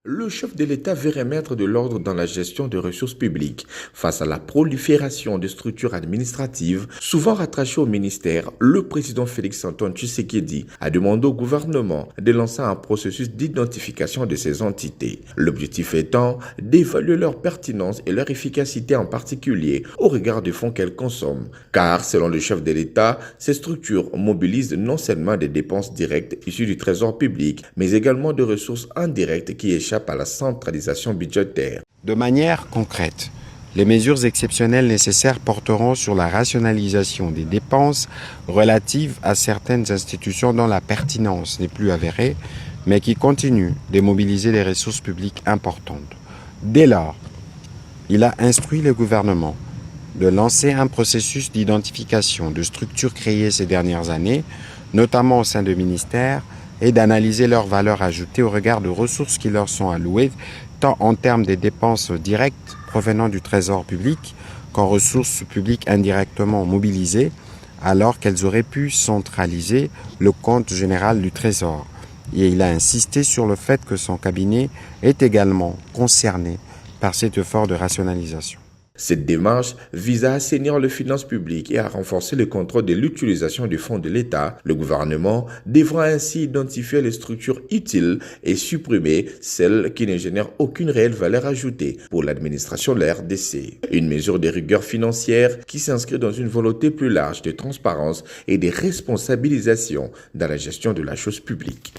Le chef de l'État veut remettre de l'ordre dans la gestion des ressources publiques. Face à la prolifération de structures administratives, souvent rattachées au ministère, le président Félix-Antoine Tshisekedi a demandé au gouvernement de lancer un processus d'identification de ces entités. L'objectif étant d'évaluer leur pertinence et leur efficacité en particulier au regard des fonds qu'elles consomment. Car, selon le chef de l'État, ces structures mobilisent non seulement des dépenses directes issues du trésor public, mais également de ressources indirectes qui échappent à la centralisation budgétaire. De manière concrète, les mesures exceptionnelles nécessaires porteront sur la rationalisation des dépenses relatives à certaines institutions dont la pertinence n'est plus avérée, mais qui continuent de mobiliser des ressources publiques importantes. Dès lors, il a instruit le gouvernement de lancer un processus d'identification de structures créées ces dernières années, notamment au sein de ministères, et d'analyser leur valeur ajoutée au regard de ressources qui leur sont allouées, tant en termes des dépenses directes provenant du trésor public qu'en ressources publiques indirectement mobilisées, alors qu'elles auraient pu centraliser le compte général du trésor. Et il a insisté sur le fait que son cabinet est également concerné par cet effort de rationalisation. Cette démarche vise à assainir les finances publiques et à renforcer le contrôle de l'utilisation des fonds de l'État. Le gouvernement devra ainsi identifier les structures utiles et supprimer celles qui ne génèrent aucune réelle valeur ajoutée pour l'administration de la RDC. Une mesure de rigueur financière qui s'inscrit dans une volonté plus large de transparence et de responsabilisation dans la gestion de la chose publique.